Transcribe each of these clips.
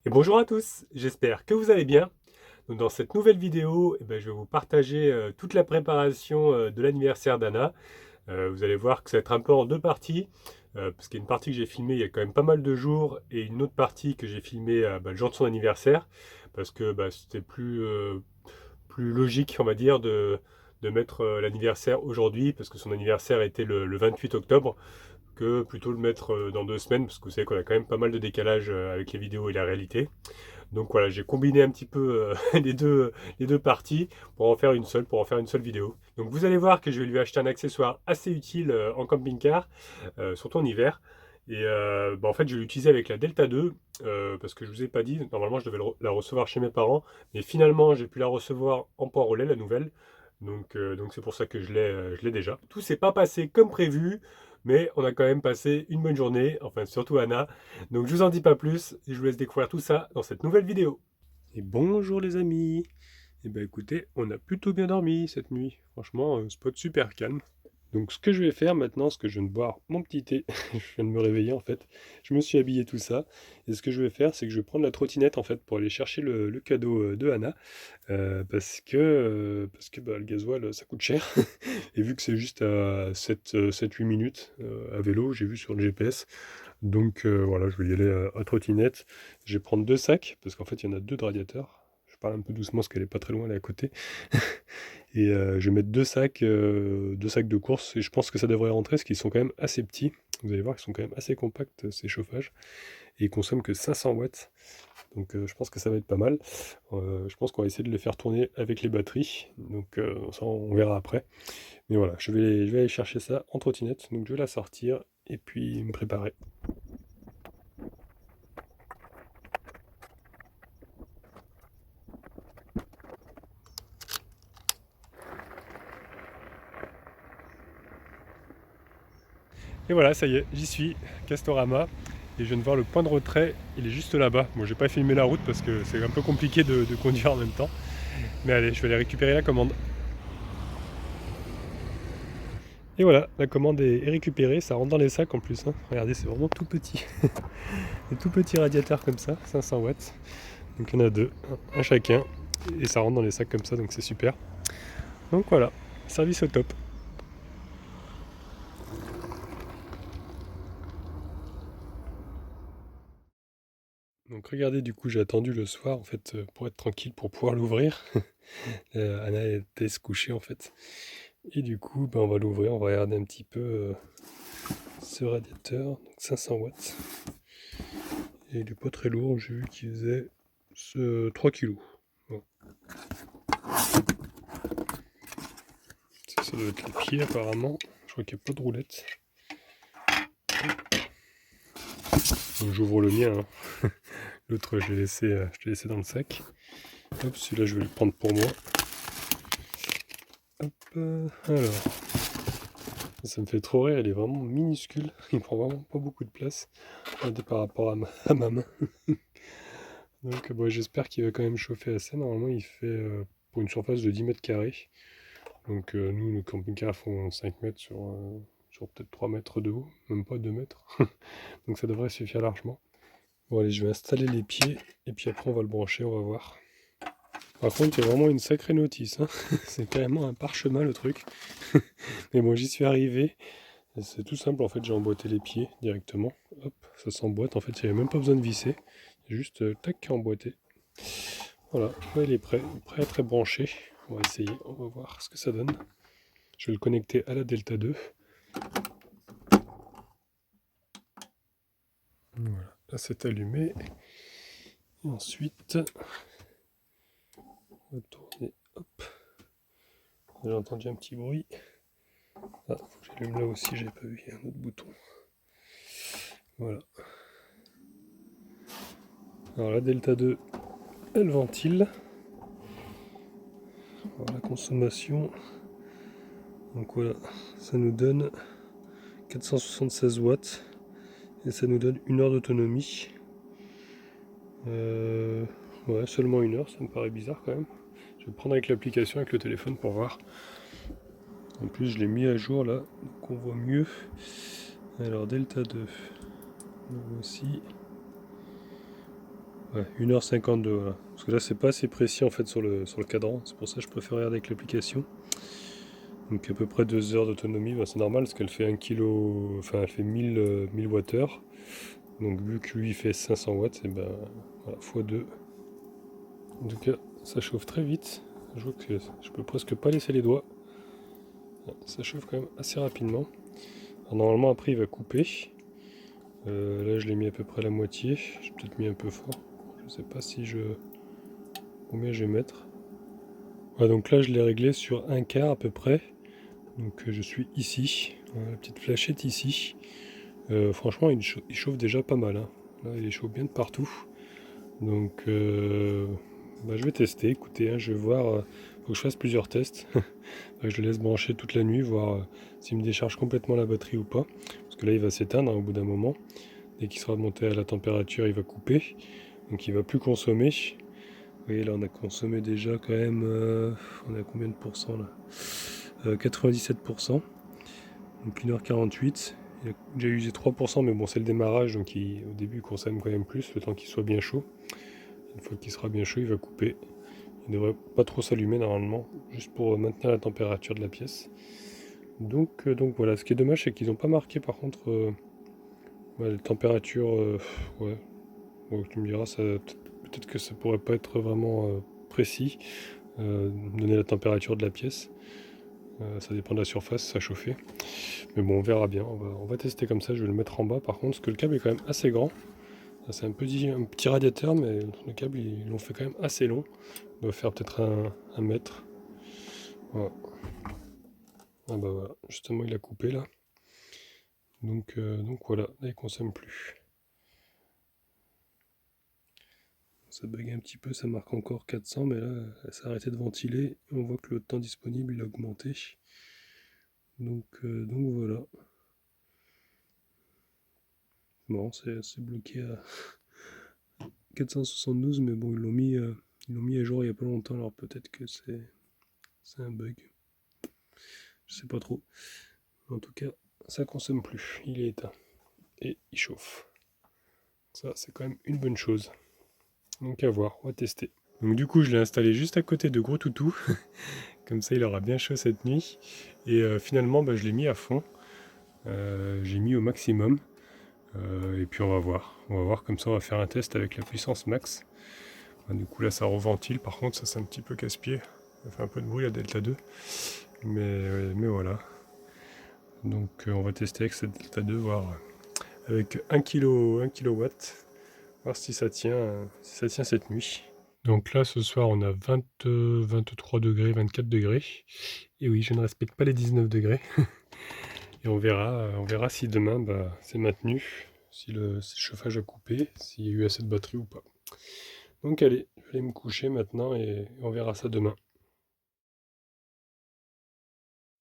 Et bonjour à tous, j'espère que vous allez bien. Donc dans cette nouvelle vidéo, je vais vous partager toute la préparation de l'anniversaire d'Anna. Vous allez voir que ça va être un peu en deux parties, parce qu'il y a une partie que j'ai filmée il y a quand même pas mal de jours, et une autre partie que j'ai filmée le jour de son anniversaire, parce que c'était plus logique, on va dire, de mettre l'anniversaire aujourd'hui, parce que son anniversaire était le 28 octobre, que plutôt le mettre dans 2 semaines, parce que vous savez qu'on a quand même pas mal de décalage avec les vidéos et la réalité. Donc voilà, j'ai combiné un petit peu les deux parties pour en faire une seule vidéo. Donc vous allez voir que je vais lui acheter un accessoire assez utile en camping-car, surtout en hiver. Et en fait, je vais l'utiliser avec la Delta 2, parce que je vous ai pas dit, normalement je devais la recevoir chez mes parents, mais finalement j'ai pu la recevoir en port relais, la nouvelle. Donc c'est pour ça que je l'ai déjà. Tout s'est pas passé comme prévu, mais on a quand même passé une bonne journée, enfin surtout Anna. Donc je vous en dis pas plus, et je vous laisse découvrir tout ça dans cette nouvelle vidéo. Et bonjour les amis. Et écoutez, on a plutôt bien dormi cette nuit. Franchement, spot super calme. Donc ce que je vais faire maintenant, c'est que je viens de boire mon petit thé. Je viens de me réveiller en fait. Je me suis habillé tout ça. Et ce que je vais faire, c'est que je vais prendre la trottinette en fait pour aller chercher le cadeau de Anna. Parce que le gasoil ça coûte cher. Et vu que c'est juste à 7-8 minutes à vélo, j'ai vu sur le GPS. Donc voilà, je vais y aller à trottinette. Je vais prendre deux sacs, parce qu'en fait il y en a deux de radiateurs. Je parle un peu doucement parce qu'elle est pas très loin, elle est à côté. Et je vais mettre deux sacs de course, et je pense que ça devrait rentrer, parce qu'ils sont quand même assez petits. Vous allez voir qu'ils sont quand même assez compacts ces chauffages. Et ils consomment que 500 watts. Donc je pense que ça va être pas mal. Je pense qu'on va essayer de les faire tourner avec les batteries. Donc ça on verra après. Mais voilà, je vais aller chercher ça en trottinette. Donc je vais la sortir et puis me préparer. Et voilà, ça y est, j'y suis, Castorama. Et je viens de voir le point de retrait, il est juste là-bas. Bon, j'ai pas filmé la route parce que c'est un peu compliqué de conduire en même temps. Mais allez, je vais aller récupérer la commande. Et voilà, la commande est récupérée, ça rentre dans les sacs en plus, hein. Regardez, c'est vraiment tout petit. Des tout petits radiateurs comme ça, 500 watts. Donc il y en a deux, un chacun. Et ça rentre dans les sacs comme ça, donc c'est super. Donc voilà, service au top. Donc regardez, du coup j'ai attendu le soir en fait pour être tranquille pour pouvoir l'ouvrir. Anna était se coucher en fait. Et du coup on va l'ouvrir, on va regarder un petit peu ce radiateur, donc 500 watts. Et il est pas très lourd, j'ai vu qu'il faisait 3 kg. Bon. Ça doit être les pieds apparemment. Je crois qu'il n'y a pas de roulette. Donc j'ouvre le mien, hein. L'autre je l'ai laissé dans le sac. Hop, celui-là je vais le prendre pour moi. Hop, alors. Ça me fait trop rire, il est vraiment minuscule. Il prend vraiment pas beaucoup de place. Regardez par rapport à ma main. Donc bon, j'espère qu'il va quand même chauffer assez. Normalement il fait pour une surface de 10 mètres carrés. Donc nous, nos camping-cars font 5 mètres sur peut-être 3 mètres de haut, même pas 2 mètres. Donc ça devrait suffire largement. Bon allez, je vais installer les pieds et puis après on va le brancher, on va voir. Par contre, il y a vraiment une sacrée notice, hein. C'est carrément un parchemin le truc. Mais bon, j'y suis arrivé. C'est tout simple, en fait, j'ai emboîté les pieds directement. Hop, ça s'emboîte. En fait, il n'y avait même pas besoin de visser. Juste tac, emboîté. Voilà, là, il est prêt à être branché. On va essayer, on va voir ce que ça donne. Je vais le connecter à la Delta 2. Voilà, là c'est allumé. Et ensuite, on va tourner. Hop, j'ai entendu un petit bruit. Ah, faut que j'allume là aussi, j'ai pas vu, il y a un autre bouton. Voilà. Alors la Delta 2, elle ventile. Alors, la consommation, donc voilà, ça nous donne 476 watts et ça nous donne 1 heure d'autonomie. Ouais, seulement 1 heure, ça me paraît bizarre quand même. Je vais prendre avec l'application, avec le téléphone pour voir. En plus, je l'ai mis à jour là, donc on voit mieux. Alors, Delta 2, nous voici. Ouais, 1h52, voilà. Parce que là, c'est pas assez précis en fait sur le cadran. C'est pour ça que je préfère regarder avec l'application. Donc à peu près 2 heures d'autonomie, bah, c'est normal parce qu'elle fait 1 kg, enfin elle fait 1000 Wh. Donc vu que lui il fait 500 watts, et ben voilà, x2. En tout cas, ça chauffe très vite. Je vois que je peux presque pas laisser les doigts. Ça chauffe quand même assez rapidement. Alors, normalement après il va couper. Là je l'ai mis à peu près la moitié. J'ai peut-être mis un peu fort. Je sais pas si je... combien je vais mettre. Voilà, donc là je l'ai réglé sur 1/4 à peu près. Donc je suis ici. Voilà, la petite flashette ici. Franchement il chauffe déjà pas mal, hein. Là il chauffe bien de partout. Donc bah, je vais tester. Écoutez, hein, je vais voir. Faut que je fasse plusieurs tests. Je le laisse brancher toute la nuit, voir s'il me décharge complètement la batterie ou pas. Parce que là il va s'éteindre, hein, au bout d'un moment. Dès qu'il sera monté à la température, il va couper. Donc il va plus consommer. Vous voyez là on a consommé déjà quand même. On a combien de pourcents là 97%. Donc 1h48. Il a déjà usé 3%, mais bon c'est le démarrage, donc au début il consomme quand même plus, le temps qu'il soit bien chaud. Une fois qu'il sera bien chaud, il va couper. Il ne devrait pas trop s'allumer normalement, juste pour maintenir la température de la pièce. Donc voilà, ce qui est dommage c'est qu'ils n'ont pas marqué par contre la température. Ouais, bon, tu me diras, peut-être que ça pourrait pas être vraiment précis, donner la température de la pièce. Ça dépend de la surface, ça chauffer. Mais bon, on verra bien. On va tester comme ça. Je vais le mettre en bas par contre, parce que le câble est quand même assez grand. C'est un petit radiateur, mais le câble, ils l'ont fait quand même assez long. Il doit faire peut-être 1 mètre. Voilà. Ah bah voilà, justement, il a coupé là. Donc voilà, là, il consomme plus. Ça bug un petit peu, ça marque encore 400, mais là, ça a arrêté de ventiler. On voit que le temps disponible, il a augmenté. Donc voilà. Bon, c'est bloqué à 472, mais bon, ils l'ont mis à jour il y a pas longtemps, alors peut-être que c'est un bug. Je sais pas trop. En tout cas, ça consomme plus. Il est éteint. Et il chauffe. Ça, c'est quand même une bonne chose. Donc à voir, on va tester. Donc du coup, je l'ai installé juste à côté de Gros Toutou. Comme ça, il aura bien chaud cette nuit. Et finalement, bah, je l'ai mis à fond. J'ai mis au maximum. Et puis on va voir. On va voir, comme ça on va faire un test avec la puissance max. Du coup là ça reventile, par contre ça c'est un petit peu casse-pied. Ça fait un peu de bruit la Delta 2. Mais voilà. Donc on va tester avec cette Delta 2, voir avec 1 kW, voir si ça tient cette nuit. Donc là ce soir on a 23 degrés, 24 degrés. Et oui, je ne respecte pas les 19 degrés. Et on verra si demain c'est maintenu, si le chauffage a coupé, s'il y a eu assez de batterie ou pas. Donc allez, je vais aller me coucher maintenant et on verra ça demain.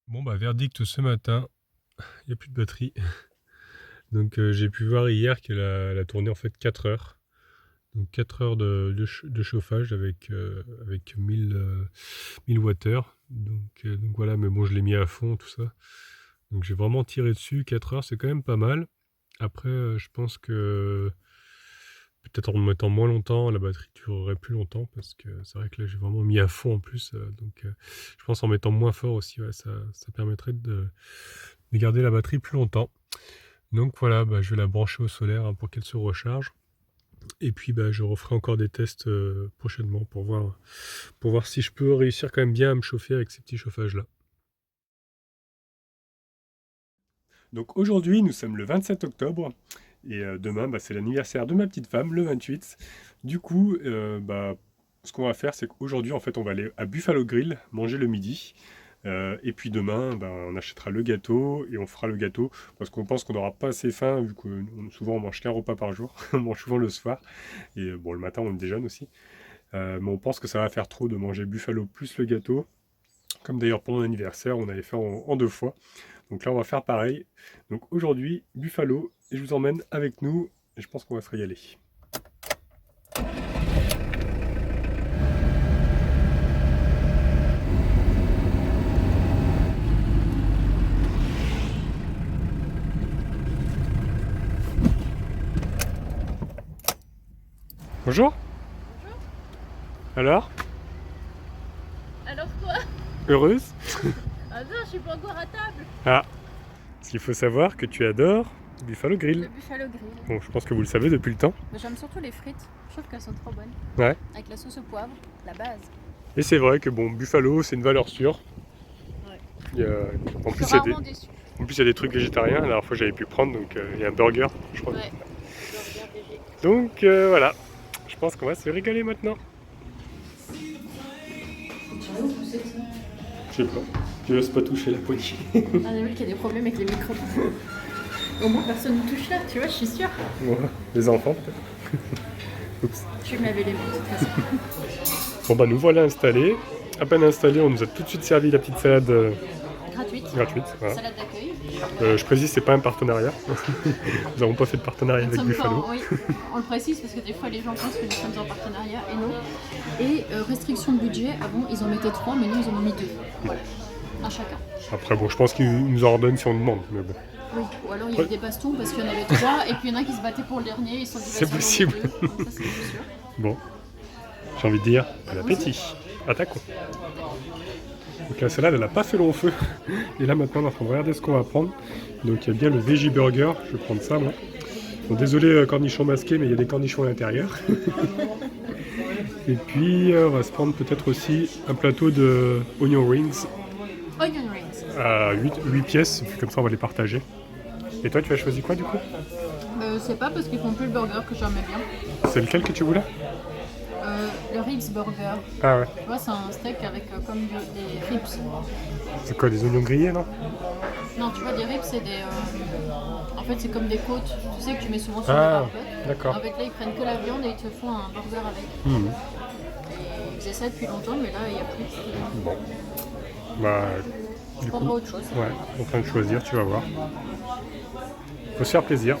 Bon verdict ce matin, il n'y a plus de batterie. Donc j'ai pu voir hier qu'elle a tourné en fait 4 heures. Donc 4 heures de chauffage avec 1000 Wh. Donc voilà, mais bon je l'ai mis à fond tout ça. Donc j'ai vraiment tiré dessus, 4 heures c'est quand même pas mal. Après je pense que peut-être en mettant moins longtemps, la batterie durerait plus longtemps, parce que c'est vrai que là j'ai vraiment mis à fond en plus. Donc je pense en mettant moins fort aussi, ouais, ça permettrait de garder la batterie plus longtemps. Donc voilà, je vais la brancher au solaire, hein, pour qu'elle se recharge. Et puis je referai encore des tests prochainement pour voir si je peux réussir quand même bien à me chauffer avec ces petits chauffages là. Donc aujourd'hui nous sommes le 27 octobre et demain c'est l'anniversaire de ma petite femme, le 28. Du coup ce qu'on va faire c'est qu'aujourd'hui en fait on va aller à Buffalo Grill manger le midi. Et puis demain, on achètera le gâteau et on fera le gâteau parce qu'on pense qu'on n'aura pas assez faim vu que souvent on mange qu'un repas par jour, on mange souvent le soir et bon le matin on déjeune aussi. Mais on pense que ça va faire trop de manger Buffalo plus le gâteau. Comme d'ailleurs pour mon anniversaire, on avait fait en 2 fois. Donc là on va faire pareil. Donc aujourd'hui, Buffalo, et je vous emmène avec nous et je pense qu'on va se régaler. Bonjour. Alors? Alors quoi? Heureuse? Ah non, je suis pas encore à table. Ah, parce qu'il faut savoir que tu adores Buffalo Le Grill. Buffalo Grill. Bon, je pense que vous le savez depuis le temps. Mais j'aime surtout les frites. Je trouve qu'elles sont trop bonnes. Ouais. Avec la sauce au poivre, la base. Et c'est vrai que bon, Buffalo, c'est une valeur sûre. Ouais. Il y a... En Je plus, suis il y a des... rarement déçue. En plus, il y a des trucs végétariens. La dernière fois, j'avais pu prendre, donc il y a un burger, je crois. Ouais. Burger végé. Donc voilà, je pense qu'on va se régaler maintenant. Je sais pas, je n'ose pas toucher la poignée. Ah, j'ai vu qu'il y a des problèmes avec les micros. Au moins, personne ne touche là, tu vois, je suis sûre. Ouais, les enfants peut-être. Oups. Je vais me laver les mains de toute façon. Bon bah nous voilà installés. À peine installés, on nous a tout de suite servi la petite salade Gratuite. Voilà. Salade d'accueil. Je précise, c'est pas un partenariat. Nous n'avons pas fait de partenariat Nous avec sommes Buffalo. pas en- Oui, on le précise parce que des fois les gens pensent que nous sommes en partenariat et non. Et restriction de budget, avant ils en mettaient 3, mais nous ils en ont mis 2. Voilà, un chacun. Après bon, je pense qu'ils nous en redonnent si on demande, mais bon. Oui, ou alors il y a eu des bastons parce qu'il y en avait 3 et puis il y en a qui se battaient pour le dernier, ils sont dit C'est possible. Comme ça c'est plus sûr. Bon, j'ai envie de dire, bon appétit. Attaquons. Donc la salade, elle n'a pas fait long feu. Et là maintenant, on est en train de regarder ce qu'on va prendre. Donc il y a bien le veggie burger, je vais prendre ça moi. Bon, désolé cornichons masqués, mais il y a des cornichons à l'intérieur. Et puis on va se prendre peut-être aussi un plateau de onion rings Onion rings. à 8 pièces, puis comme ça on va les partager. Et toi tu as choisi quoi du coup? C'est pas parce qu'ils font plus le burger que j'aimais bien. C'est lequel que tu voulais? Le ribs burger. Ah ouais, Tu vois, c'est un steak avec comme des ribs. c'est quoi, des oignons grillés non? Non, tu vois, des ribs, c'est des. En fait, c'est comme des côtes. Tu sais que tu mets souvent sur Ah, le barbecue. d'accord. Avec là, ils prennent que la viande et ils te font un burger avec. Mhm. Et ils faisaient ça depuis longtemps, mais là, il n'y a plus. Bon. Bah, Je du prendrai coup, autre chose. ouais, en train de choisir, tu vas voir. Faut se faire plaisir.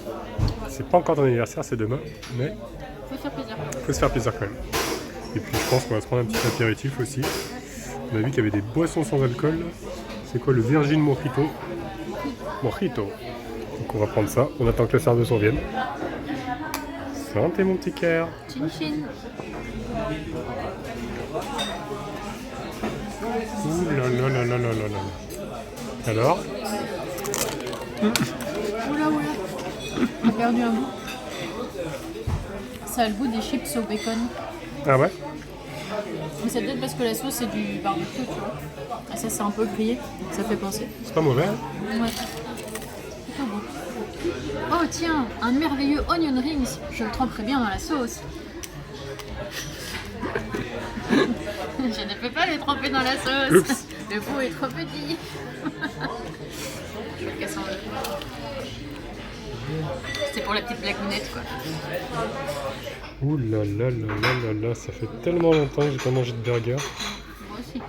C'est pas encore ton anniversaire, c'est demain, mais Faut se faire plaisir. faut se faire plaisir quand même. Et puis je pense qu'on va se prendre un petit apéritif aussi. On a vu qu'il y avait des boissons sans alcool. C'est quoi le Virgin Mojito? Mojito. Donc on va prendre ça. On attend que le serveuse vienne. Santé mon petit cœur. Chin chin. Ouh là là là là là là là. Alors? Oula oula. J'ai perdu un bout. Ça a le goût des chips au bacon. Ah ouais? Mais c'est peut-être parce que la sauce c'est du barbecue, tu vois. Et ça c'est un peu grillé, donc ça fait penser. C'est pas mauvais, hein? Ouais. Plutôt bon. Oh tiens, un merveilleux onion rings. Je le tremperai bien dans la sauce. Je ne peux pas le tremper dans la sauce. Oups. Le pot est trop petit. Je vais le casser en deux. C'est pour la petite blagounette quoi. Ouh là là là là là là, ça fait tellement longtemps que j'ai pas mangé de burger. Moi aussi.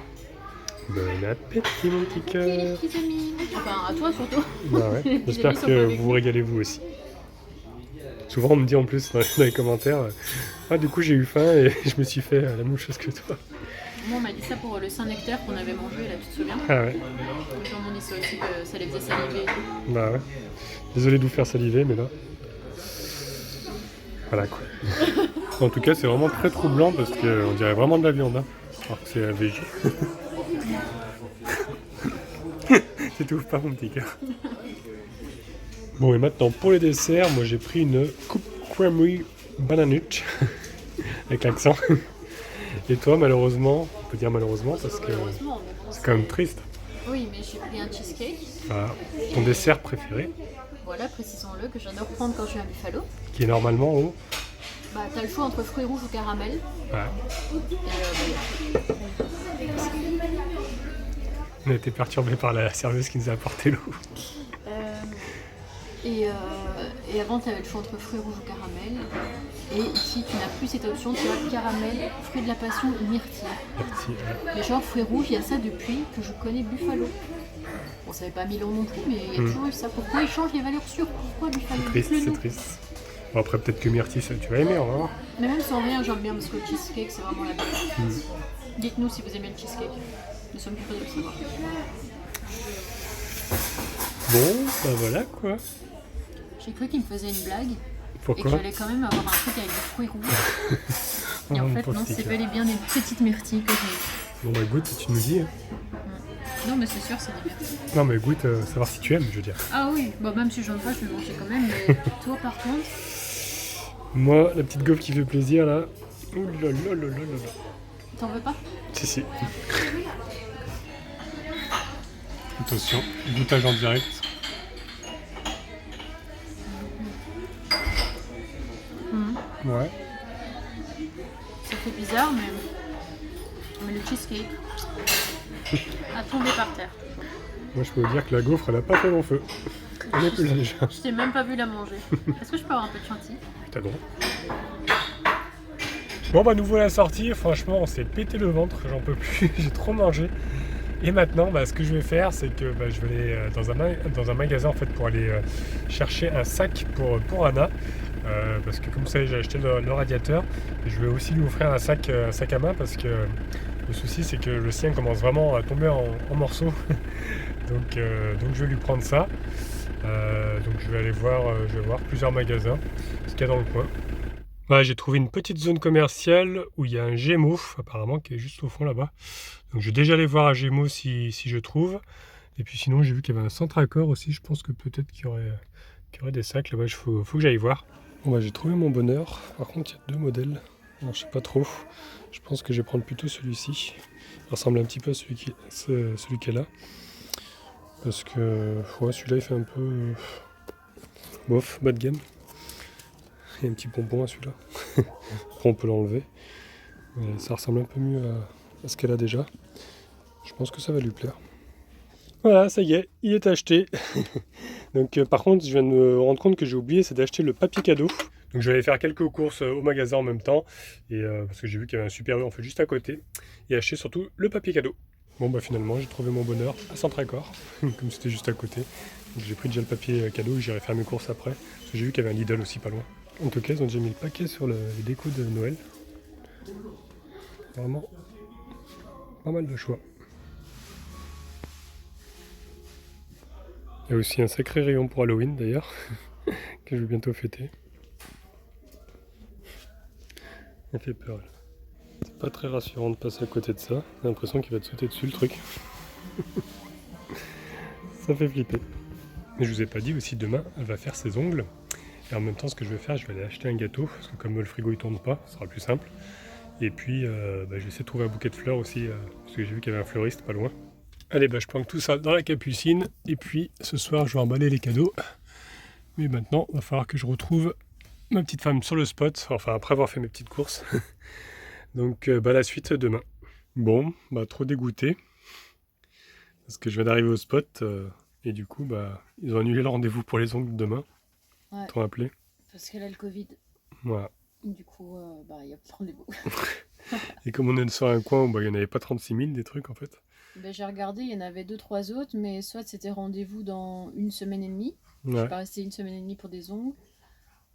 Bon appétit mon petit Les cœur. petits amis. Enfin à toi surtout. Bah ouais, Les j'espère amis sont que pas avec vous vous régalez vous aussi. Souvent on me dit en plus dans les commentaires, ah du coup j'ai eu faim et je me suis fait la même chose que toi. Moi on m'a dit ça pour le Saint-Nectaire qu'on avait mangé là, tu te souviens? Ah ouais, Les gens m'ont dit ça aussi que ça les faisait saliver. bah ouais. Désolé de vous faire saliver mais là... Voilà quoi. En tout cas c'est vraiment très troublant parce qu'on dirait vraiment de la viande, hein, alors que c'est un végé. T'étouffes pas mon petit cœur. Bon et maintenant pour les desserts, moi j'ai pris une coupe creamery bananuch avec l'accent. Et toi malheureusement, on peut dire malheureusement parce que Malheureusement, mais bon, c'est quand même triste. Oui, mais j'ai pris un cheesecake. Voilà. Ton dessert préféré, Voilà, précisons-le, que j'adore prendre quand je suis à Buffalo. qui est normalement au... Bah, t'as le choix entre fruits rouges ou caramel. Ouais. Et On a été perturbé par la serveuse qui nous a apporté l'eau. et avant, t'avais le choix entre fruits rouges ou caramel. Et ici, tu n'as plus cette option, tu as caramel, fruits de la passion ou myrtille. Merci. Mais genre, fruits rouges, il y a ça depuis que je connais Buffalo. Bon, ça n'avait pas 1000 ans non plus, mais il y a toujours eu ça. Pourquoi ils changent les valeurs sûres? Pourquoi Buffalo? Triste, Dites-le c'est nous. triste. Bon, après peut-être que myrtille, ça, tu vas aimer, on va voir. Mais même sans rien, j'aime bien parce que le cheesecake, c'est vraiment la base. Dites-nous si vous aimez le cheesecake. Nous sommes curieux de le savoir. Bon, bah voilà quoi. J'ai cru qu'il me faisait une blague et que Pourquoi? j'allais quand même avoir un truc avec des fruits rouges. Et en Mon fait, pauvre non, c'est sticker. bel et bien des petites myrtilles que j'ai. Bon bah goûte si tu nous dis. Hein. Non, mais c'est sûr, c'est des myrtilles. Non mais goûte, savoir si tu aimes, je veux dire. Ah oui, bon, même si j'aime pas, je vais manger quand même. Mais toi, par contre, Moi, la petite gaufre qui fait plaisir là. Ouh là là là là là là. t'en veux pas? Si si. Attention, goûtage en direct. Ouais. Ça fait bizarre, mais le cheesecake a tombé par terre. Moi je peux vous dire que la gaufre elle a pas fait long feu. On est plus là déjà. Je t'ai même pas vu la manger. Est-ce que je peux avoir un peu de chantilly? T'as droit. Bon bah nous voilà sortis, franchement on s'est pété le ventre, j'en peux plus, j'ai trop mangé. Et maintenant ce que je vais faire c'est que je vais aller dans un magasin en fait pour aller chercher un sac pour Anna. Parce que comme vous savez j'ai acheté le radiateur et je vais aussi lui offrir un sac à main parce que le souci c'est que le sien commence vraiment à tomber en morceaux. donc je vais lui prendre ça. Donc je vais aller je vais voir plusieurs magasins, ce qu'il y a dans le coin. Voilà, j'ai trouvé une petite zone commerciale où il y a un Gémeaux apparemment qui est juste au fond là-bas. Donc je vais déjà aller voir un Gémeaux si je trouve. Et puis sinon j'ai vu qu'il y avait un centre Accor aussi, je pense que peut-être qu'il y aurait des sacs là-bas, faut que j'aille voir. Bon j'ai trouvé mon bonheur, par contre il y a deux modèles, alors je sais pas trop, je pense que je vais prendre plutôt celui-ci. Il ressemble un petit peu à celui qui est là. Parce que ouais, celui-là il fait un peu bof, bas de gamme. Il y a un petit pompon à celui-là. Après on peut l'enlever. Mais ça ressemble un peu mieux à ce qu'elle a déjà. Je pense que ça va lui plaire. Voilà, ça y est, il est acheté. Donc par contre, je viens de me rendre compte que j'ai oublié, c'est d'acheter le papier cadeau. Donc je vais aller faire quelques courses au magasin en même temps. Et parce que j'ai vu qu'il y avait un Super U en fait juste à côté. Et acheter surtout le papier cadeau. Bon finalement j'ai trouvé mon bonheur à Centre-Accor, comme c'était juste à côté. Donc j'ai pris déjà le papier cadeau et j'irai faire mes courses après. Parce que j'ai vu qu'il y avait un Lidl aussi pas loin. En tout cas ils ont déjà mis le paquet sur les décos de Noël. Vraiment pas mal de choix. Il y a aussi un sacré rayon pour Halloween d'ailleurs, que je vais bientôt fêter. Elle fait peur là. C'est pas très rassurant de passer à côté de ça. J'ai l'impression qu'il va te sauter dessus le truc. Ça fait flipper. Mais je vous ai pas dit aussi, demain elle va faire ses ongles. Et en même temps ce que je vais faire, je vais aller acheter un gâteau, parce que comme le frigo il tourne pas, ce sera plus simple. Et puis je vais essayer de trouver un bouquet de fleurs aussi, parce que j'ai vu qu'il y avait un fleuriste pas loin. Allez, je planque tout ça dans la capucine, et puis ce soir je vais emballer les cadeaux. Mais maintenant, il va falloir que je retrouve ma petite femme sur le spot, enfin après avoir fait mes petites courses. Donc la suite demain. Bon, trop dégoûté, parce que je viens d'arriver au spot, et du coup, ils ont annulé le rendez-vous pour les ongles demain. Ouais. T'en rappelé? Parce qu'elle a le Covid. Voilà. Du coup, il n'y a pas de rendez-vous. Et comme on est sur un coin où il n'y en avait pas 36 000 des trucs en fait. J'ai regardé, il y en avait 2-3 autres, mais soit c'était rendez-vous dans 1 semaine et demie. Je Ouais. suis pas restée 1 semaine et demie pour des ongles.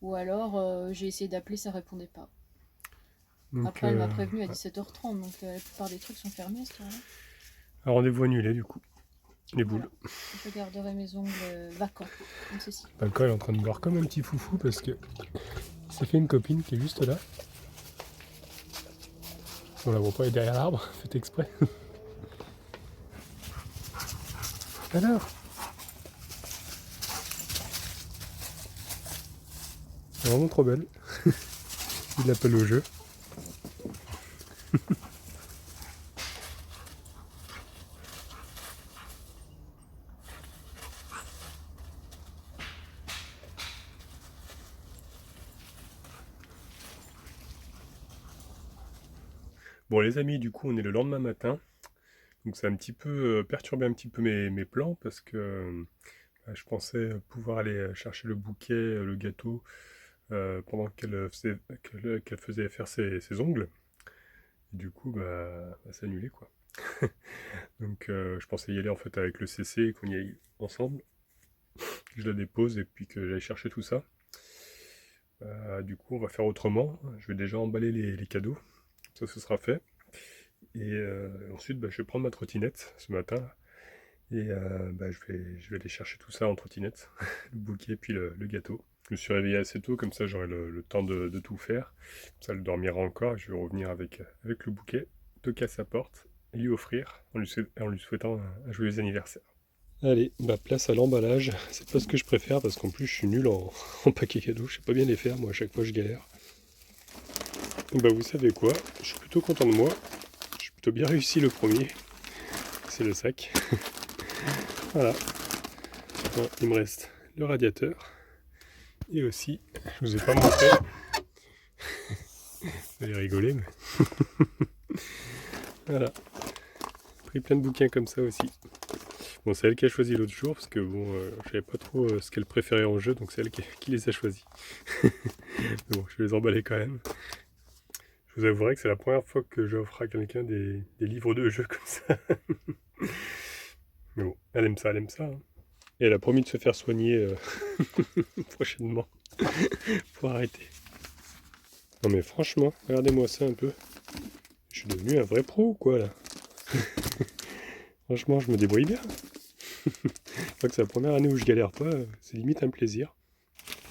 Ou alors j'ai essayé d'appeler, ça répondait pas. Donc, Après, elle m'a prévenu à 17h30, donc la plupart des trucs sont fermés à ce temps-là. un rendez-vous annulé du coup. Les boules. Je garderai mes ongles vacants, comme ceci. Le col est en train de boire comme un petit foufou parce que ça fait une copine qui est juste là. On la voit pas, elle est derrière l'arbre, faites exprès. Alors, c'est vraiment trop belle. Il l'appelle au jeu. Bon les amis, du coup on est le lendemain matin. Donc ça a un petit peu perturbé un petit peu mes plans parce que je pensais pouvoir aller chercher le bouquet, le gâteau pendant qu'elle faisait faire ses ongles. Et du coup c'est annulé quoi. Donc je pensais y aller en fait avec le CC et qu'on y aille ensemble. Que je la dépose et puis que j'aille chercher tout ça. Du coup on va faire autrement. Je vais déjà emballer les cadeaux. Ça ce sera fait. Et ensuite, je vais prendre ma trottinette ce matin. Et je vais aller chercher tout ça en trottinette. Le bouquet puis le gâteau. Je me suis réveillé assez tôt, comme ça j'aurai le temps de tout faire. Comme ça, elle dormira encore. Je vais revenir avec le bouquet, toquer à sa porte et lui offrir en lui souhaitant un joyeux anniversaire. Allez, bah place à l'emballage. C'est pas ce que je préfère parce qu'en plus je suis nul en paquet cadeau. Je sais pas bien les faire, moi à chaque fois je galère. Bah vous savez quoi, je suis plutôt content de moi. J'ai plutôt bien réussi le premier. C'est le sac. Voilà. Bon, il me reste le radiateur. Et aussi, je vous ai pas montré. Vous allez rigoler, mais. Voilà. Pris plein de bouquins comme ça aussi. Bon, c'est elle qui a choisi l'autre jour, parce que bon, je savais pas trop ce qu'elle préférait en jeu, donc c'est elle qui les a choisis. Bon, je vais les emballer quand même. Je vous avouerai que c'est la première fois que j'offre à quelqu'un des livres de jeux comme ça. Mais bon, elle aime ça, hein. Et elle a promis de se faire soigner prochainement pour arrêter. Non mais franchement, regardez-moi ça un peu. Je suis devenu un vrai pro ou quoi là? Franchement, je me débrouille bien. Je crois que c'est la première année où je galère pas, c'est limite un plaisir.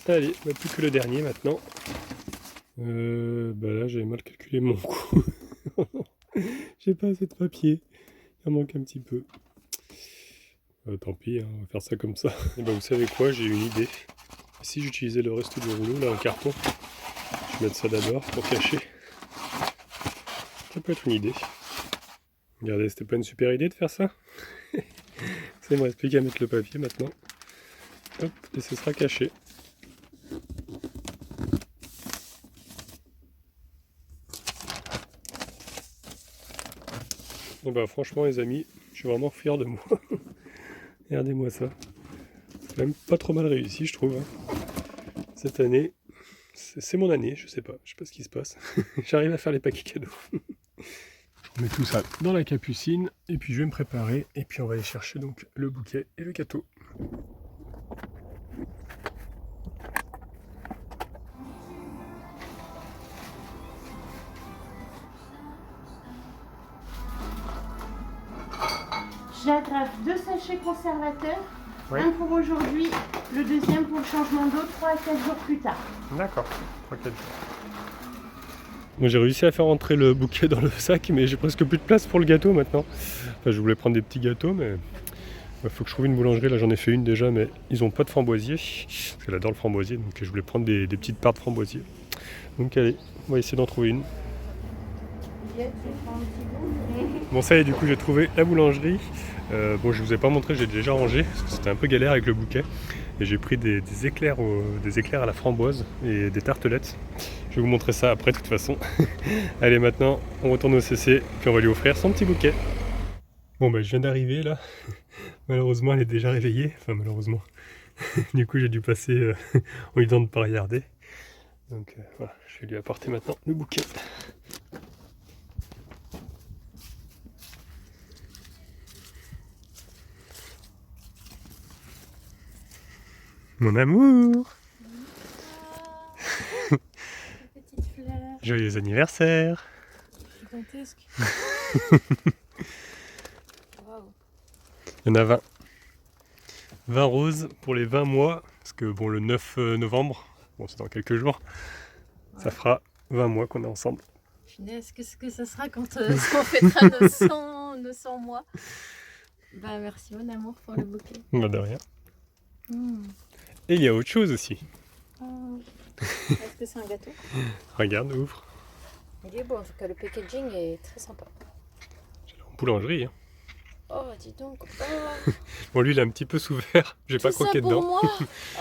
Allez, bah, plus que le dernier maintenant. Bah là j'avais mal calculé mon coup. J'ai pas assez de papier, il en manque un petit peu. Tant pis, hein, on va faire ça comme ça. Et bah vous savez quoi, j'ai une idée. Si j'utilisais le reste du rouleau là en carton, je vais mettre ça d'abord pour cacher. Ça peut être une idée. Regardez, c'était pas une super idée de faire ça? Ça, il me reste plus qu'à mettre le papier maintenant. Hop, et ce sera caché. Et bah franchement les amis, je suis vraiment fier de moi. Regardez-moi ça. C'est même pas trop mal réussi je trouve. Hein. Cette année, c'est mon année, je sais pas ce qui se passe. J'arrive à faire les paquets cadeaux. Je mets tout ça dans la capucine et puis je vais me préparer et puis on va aller chercher donc le bouquet et le gâteau. J'agrafe 2 sachets conservateurs, Oui. un pour aujourd'hui, le deuxième pour le changement d'eau 3 à 4 jours plus tard. D'accord, 3-4 jours. Moi j'ai réussi à faire rentrer le bouquet dans le sac mais j'ai presque plus de place pour le gâteau maintenant. Enfin je voulais prendre des petits gâteaux mais il faut que je trouve une boulangerie, là j'en ai fait une déjà mais ils ont pas de framboisier. Parce qu'elle adore le framboisier donc je voulais prendre des petites parts de framboisier. Donc allez, on va essayer d'en trouver une. Bon ça y est, du coup j'ai trouvé la boulangerie. Bon je vous ai pas montré, j'ai déjà rangé parce que c'était un peu galère avec le bouquet. Et j'ai pris des éclairs à la framboise et des tartelettes. Je vais vous montrer ça après de toute façon. Allez maintenant on retourne au CC puis on va lui offrir son petit bouquet. Bon bah je viens d'arriver là. Malheureusement elle est déjà réveillée. Enfin malheureusement. Du coup j'ai dû passer en lui disant de ne pas regarder. Donc voilà, je vais lui apporter maintenant le bouquet. Mon amour! Petite fleur. Joyeux anniversaire! Gigantesque. Waouh. Il y en a 20. 20 roses pour les 20 mois, parce que bon le 9 novembre, bon c'est dans quelques jours, ça fera 20 mois qu'on est ensemble. Finesse, qu'est-ce que ça sera quand on fêtera nos 100 mois? Bah merci mon amour pour le bouquet. Bah de rien. Et il y a autre chose aussi. Est-ce que c'est un gâteau? Regarde, ouvre. Il est beau, en tout cas le packaging est très sympa. J'ai en boulangerie. Hein. Oh dis donc. Oh. Bon lui il a un petit peu souffert, j'ai pas croqué pour dedans. Moi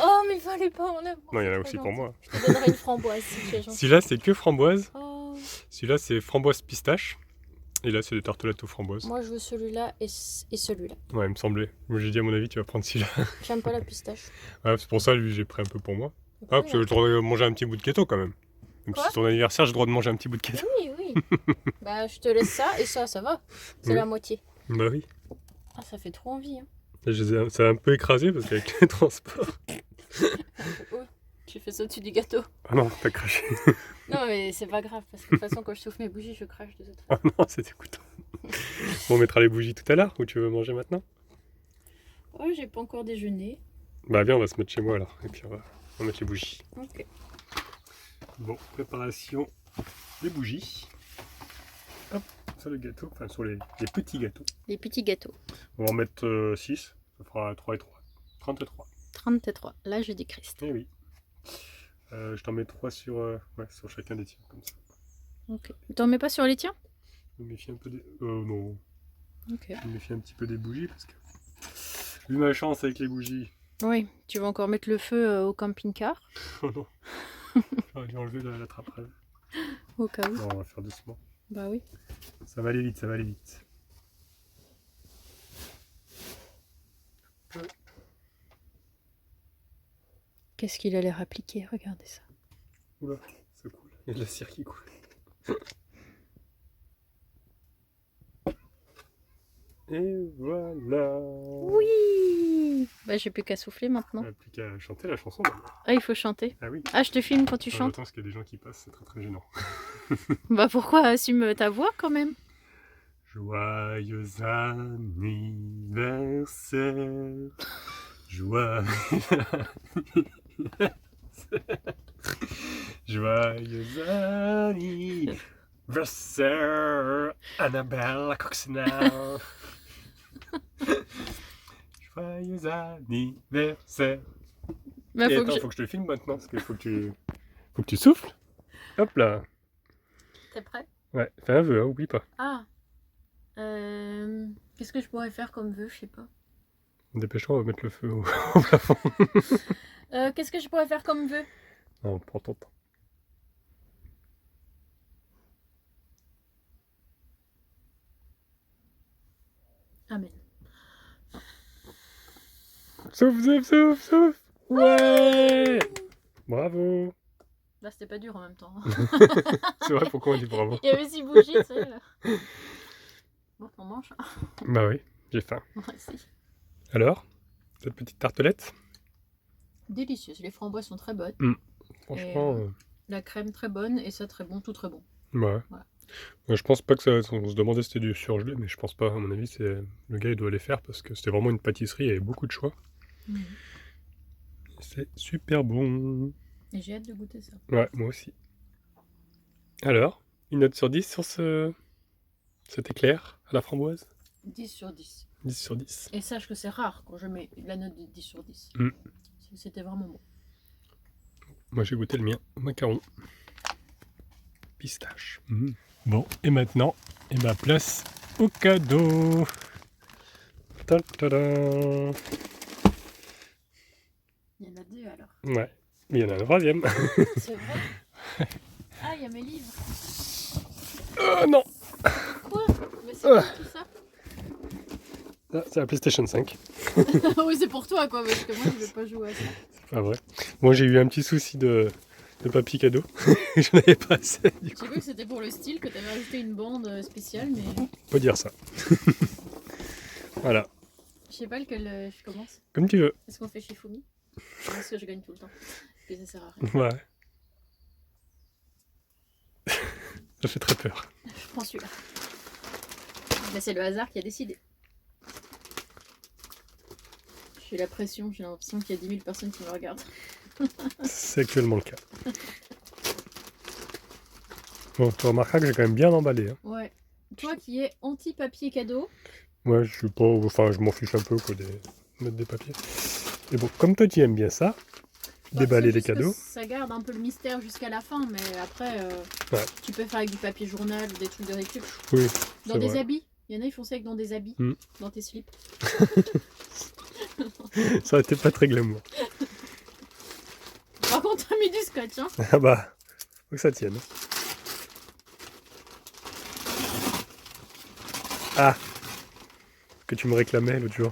oh mais il fallait pas mon amour. Non il y en a aussi pour moi. Je te donnerai une framboise si tu es gentil. Celui-là c'est que framboise, Oh. celui-là c'est framboise pistache. Et là c'est des tartelettes aux framboises. Moi je veux celui-là et celui-là. Ouais il me semblait. Moi j'ai dit à mon avis tu vas prendre celui-là. J'aime pas la pistache. Ouais c'est pour ça lui j'ai pris un peu pour moi. Ah parce que j'ai le droit de manger un petit bout de gâteau quand même. Même si c'est ton anniversaire j'ai le droit de manger un petit bout de gâteau. Oui. Bah je te laisse ça et ça va. C'est Oui. la moitié. Bah oui. Ah ça fait trop envie. Hein. Ça a un peu écrasé parce qu'avec les transports. Ouais. Tu fais ça au-dessus du gâteau. Ah non, t'as craché. Non mais c'est pas grave parce que de toute façon quand je souffle mes bougies je crache de toute façon. Ah non, c'est dégoûtant. Bon, on mettra les bougies tout à l'heure ou tu veux manger maintenant? Oh j'ai pas encore déjeuné. Bah viens, on va se mettre chez moi alors. Et puis On va mettre les bougies. Ok. Bon, préparation des bougies. Hop, sur le gâteau, enfin sur les petits gâteaux. Les petits gâteaux. On va en mettre 6, ça fera 3 et 3. 33. 33. Là, je dis Christ. Eh oui. Je t'en mets 3 sur, ouais, sur chacun des tiens, comme ça. Ok. T'en mets pas sur les tiens? Je me méfie un peu des... non. Ok. Je me méfie un petit peu des bougies, parce que... Vu ma chance avec les bougies... Oui, tu vas encore mettre le feu au camping-car. Oh non. J'aurais dû enlever la trappe-rêve. Au cas où. Bon, on va faire doucement. Bah oui. Ça va aller vite, ça va aller vite. Qu'est-ce qu'il a l'air appliqué? Regardez ça. Oula, ça coule. Il y a de la cire qui coule. Et voilà. Oui. Bah j'ai plus qu'à souffler maintenant. Il n'y a plus qu'à chanter la chanson maintenant. Ah, il faut chanter. Ah oui. Ah, je te filme quand tu Ah, chantes. attends, parce qu'il y a des gens qui passent, c'est très très gênant. Bah pourquoi? Assume ta voix quand même. Joyeux anniversaire. Joyeux Joyeux anniversaire, Annabelle Coccinelle. Joyeux anniversaire. Bah, Et faut attends, que je... faut que je te filme maintenant, parce qu'il faut que tu souffles. Hop là. T'es prêt? Ouais, fais un vœu, hein, oublie pas. Ah. Qu'est-ce que je pourrais faire comme vœu? Je sais pas. Dépêche-toi, on va mettre le feu au plafond. Qu'est-ce que je pourrais faire comme vœu? Non, prends ton temps. Amen. Souffle. Ouais. Bravo. Bah c'était pas dur en même temps. C'est vrai, pourquoi on dit bravo? Il y avait 6 bougies, tu sais. Bon, on mange. Bah oui, j'ai faim. Moi aussi. Alors, cette petite tartelette? Délicieuse. Les framboises sont très bonnes. Franchement, La crème très bonne et ça très bon, tout très bon. ouais. Voilà. Ouais, je pense pas que ça... On se demandait si c'était du surgelé, mais je pense pas. À mon avis, c'est le gars, il doit les faire parce que c'était vraiment une pâtisserie, il y avait beaucoup de choix. C'est super bon. Et j'ai hâte de goûter ça. Ouais, moi aussi. Alors, une note sur 10 sur cet éclair à la framboise? 10 sur 10. 10 sur 10. Et sache que c'est rare quand je mets la note de 10 sur 10. C'était vraiment bon. Moi, j'ai goûté le mien au macaron. Pistache. Bon, et maintenant, place au cadeau. Ta-ta-da. Il y en a 2 alors. Ouais, mais il y en a un troisième. C'est vrai? Ah, il y a mes livres. Oh non! Quoi? Mais c'est quoi tout ça? Ah, c'est la PlayStation 5. Oui, c'est pour toi quoi, parce que moi je vais pas jouer à ça. C'est pas vrai. Moi, j'ai eu un petit souci de papier cadeau. Je n'avais pas assez, du J'ai coup. cru que c'était pour le style, que t'avais rajouté une bande spéciale, mais On peut dire ça. Voilà, je sais pas lequel je commence. comme tu veux. Est-ce qu'on fait Shifumi? Parce que je gagne tout le temps. Et ça sert à rien. Ouais. Ça fait très peur. Je prends celui-là. Mais c'est le hasard qui a décidé. J'ai la pression, j'ai l'impression qu'il y a 10 000 personnes qui me regardent. C'est actuellement le cas. Bon, tu remarqueras que j'ai quand même bien emballé. Hein. Ouais. Toi qui es anti-papier cadeau. Ouais, je suis pas... Enfin, je m'en fiche un peu, quoi, de mettre des papiers. Et bon, comme toi, tu aimes bien ça, déballer les cadeaux. Ça garde un peu le mystère jusqu'à la fin, mais après, Ouais. tu peux faire avec du papier journal ou des trucs de récup. Oui, Dans c'est des vrai. habits. Il y en a, ils font ça avec dans des habits, dans tes slips. Ça aurait été pas très glamour. Par contre, t'as mis du scotch, hein. Ah bah, faut que ça tienne. Ah, que tu me réclamais l'autre jour.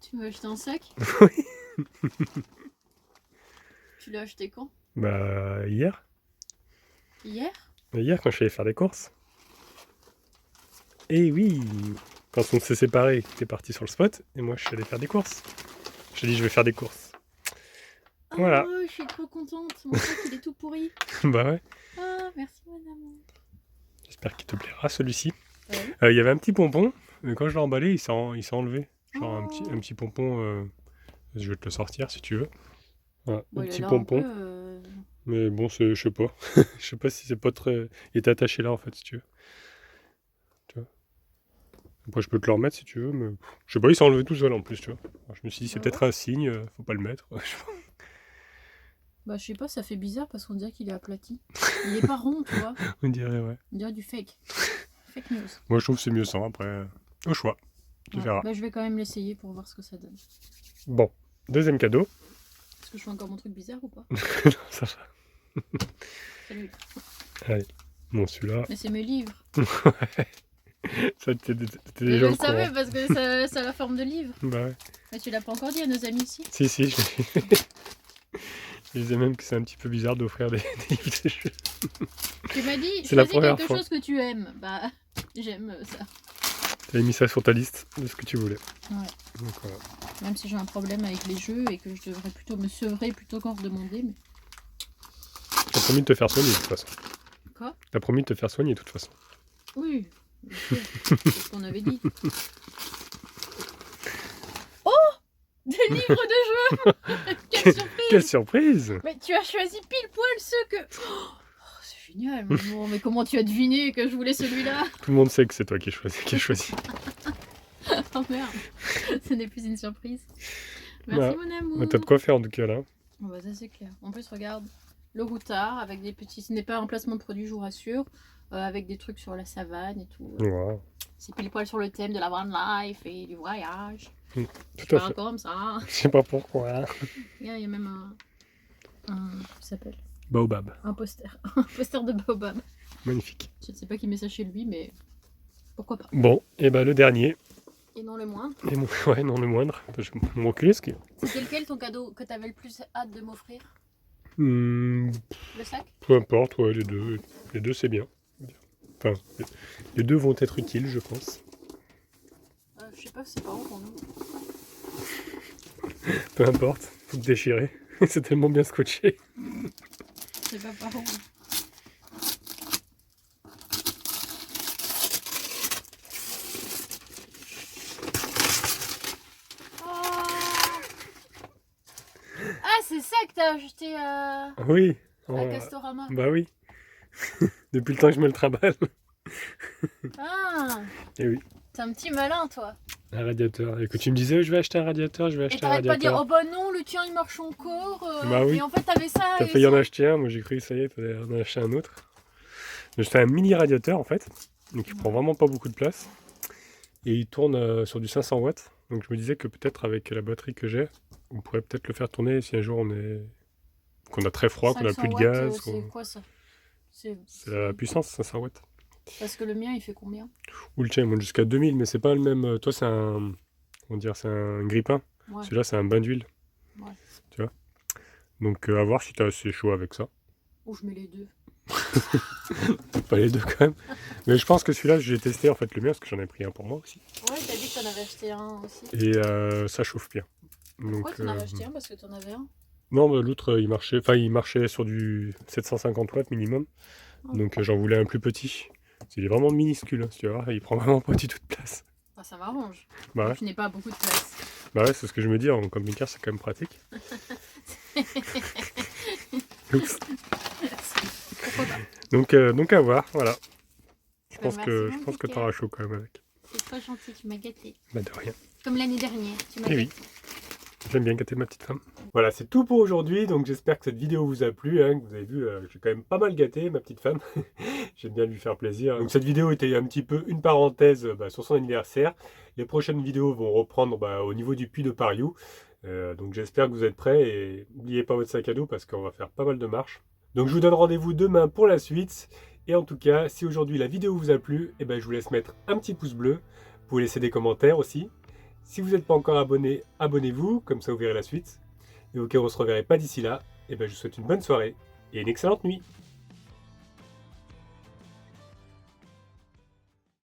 Tu m'as acheté un sac? Oui. Tu l'as acheté quand? Bah, hier. Hier? Hier, quand je suis allé faire des courses. Et oui, quand on s'est séparés, t'es parti sur le spot, et moi je suis allé faire des courses. Je t'ai dit, je vais faire des courses. Voilà. Oh, je suis trop contente. Mon sac, il est tout pourri. Bah ouais, Ah, merci madame. j'espère qu'il te plaira celui-ci. Ouais. Il y avait un petit pompon, mais quand je l'ai emballé, il s'est enlevé. Genre Oh. un petit pompon Je vais te le sortir si tu veux. Voilà, Bon, un il a petit l'air un pompon. peu, Mais bon, je sais pas. Je sais pas si c'est pas très... Il est attaché là en fait, si tu veux. Tu vois. Après, je peux te le remettre si tu veux, mais je sais pas, il s'est enlevé tout seul en plus, tu vois. Alors, je me suis dit, c'est Ah peut-être un signe, faut pas le mettre. Bah, je sais pas, ça fait bizarre parce qu'on dirait qu'il est aplati. Il est pas rond, tu vois. On dirait, ouais. On dirait du fake. Fake news. Moi, je trouve que c'est mieux sans, après, au choix. Tu Ouais. verras. Bah, je vais quand même l'essayer pour voir ce que ça donne. Bon, deuxième cadeau. Est-ce que je fais encore mon truc bizarre ou pas? Ça va. Salut. Allez, bon, celui-là, Mais c'est mes livres. ça t'es Mais déjà je au le courant. savais parce que ça a la forme de livre. Bah ouais. Mais tu l'as pas encore dit à nos amis ici. Si, je disais même que c'est un petit peu bizarre d'offrir des livres de jeux. Tu m'as dit, C'est la choisis première quelque fois. chose que tu aimes. Bah, j'aime ça. T'avais mis ça sur ta liste de ce que tu voulais. Ouais. Donc voilà. Même si j'ai un problème avec les jeux et que je devrais plutôt me sevrer plutôt qu'en redemander. Mais... T'as promis de te faire soigner de toute façon. Quoi? T'as promis de te faire soigner de toute façon. Oui, bien sûr. C'est ce qu'on avait dit. Oh! Des livres de jeux! Quelle surprise! Quelle surprise! Mais tu as choisi pile poil ceux que... Oh, c'est génial, maman. Mais comment tu as deviné que je voulais celui-là? Tout le monde sait que c'est toi qui as choisi. Oh merde, ce n'est plus une surprise. Bah, Merci mon amour. Mais t'as de quoi faire en tout cas là. Oh, bah, ça c'est clair. En plus, regarde, le routard avec des petits... Ce n'est pas un placement de produit, je vous rassure. Avec des trucs sur la savane et tout. Wow. C'est pile poil sur le thème de la van life et du voyage. Tout Je à parle fait. comme ça. Je sais pas pourquoi. Il y a même un ça s'appelle Baobab. un poster. Un poster de Baobab. Magnifique. Je ne sais pas qui met ça chez lui, mais pourquoi pas. Bon, et bah le dernier. Et non le moindre. Et ouais, non le moindre. Je vais me reculer ce qui... C'était lequel ton cadeau que tu avais le plus hâte de m'offrir? Hmm, Le sac? peu importe, ouais, les deux. Les deux c'est bien. Enfin, les deux vont être utiles, je pense. Je sais pas, c'est pas où pour nous. Peu importe, faut te déchirer. C'est tellement bien scotché. C'est pas par où. Ah, c'est ça que t'as acheté à Oui. Castorama. Bah oui. Depuis le temps que je me le trimballe. Ah, Et oui, t'es un petit malin, toi. un radiateur. Et que tu me disais, je vais acheter un radiateur, je vais Et acheter un t'arrêtes pas de dire, radiateur. oh bah non, le tien il marche encore. Bah oui. Et en fait, t'avais ça. T'as et failli en ça. acheter un, moi j'ai cru que ça y est, t'allais en acheter un autre. J'ai acheté un mini radiateur en fait, donc il prend vraiment pas beaucoup de place. Et il tourne sur du 500 watts. Donc je me disais que peut-être avec la batterie que j'ai, on pourrait peut-être le faire tourner si un jour qu'on a très froid, qu'on a 500 plus de watts, gaz. C'est quoi ça? C'est la puissance, 500 watts. Parce que le mien, il fait combien? Ou le tien, il monte jusqu'à 2000, mais c'est pas le même. Toi, c'est un. Comment dire, c'est un grille-pain. Ouais. Celui-là, c'est un bain d'huile. Ouais. Tu vois. Donc, à voir si t'as assez chaud avec ça. Ou je mets les deux. Pas les deux quand même. Mais je pense que celui-là, j'ai testé en fait le mien parce que j'en ai pris un pour moi aussi. Ouais, t'as dit que t'en avais acheté un aussi. Et ça chauffe bien. Pourquoi Donc, t'en avais acheté un? Parce que t'en avais un. non, mais l'autre, il marchait sur du 750 watts minimum. Oh. Donc, j'en voulais un plus petit. Il est vraiment minuscule, hein, si tu vas voir. Il prend vraiment pas du tout de place. Ah, ça m'arrange. Bah ouais, Je n'ai pas beaucoup de place. bah ouais, c'est ce que je me dis. En camping-car, c'est quand même pratique. Oups. Pourquoi pas? Donc à voir, voilà. Je Bah, pense merci, que mon je pense que petit t'auras chaud quand même avec. C'est trop gentil, tu m'as gâté. Bah de rien. Comme l'année dernière, tu m'as Eh gâté. oui. J'aime bien gâter ma petite femme. Voilà, c'est tout pour aujourd'hui. Donc j'espère que cette vidéo vous a plu. Hein, que vous avez vu, j'ai quand même pas mal gâté ma petite femme. J'aime bien lui faire plaisir. Donc cette vidéo était un petit peu une parenthèse sur son anniversaire. Les prochaines vidéos vont reprendre au niveau du puits de Pariou. Donc j'espère que vous êtes prêts. Et n'oubliez pas votre sac à dos parce qu'on va faire pas mal de marches. Donc je vous donne rendez-vous demain pour la suite. Et en tout cas, si aujourd'hui la vidéo vous a plu, je vous laisse mettre un petit pouce bleu. Vous pouvez laisser des commentaires aussi. Si vous n'êtes pas encore abonné, abonnez-vous, comme ça vous verrez la suite. Et au cas où on ne se reverrait pas d'ici là, je vous souhaite une bonne soirée et une excellente nuit.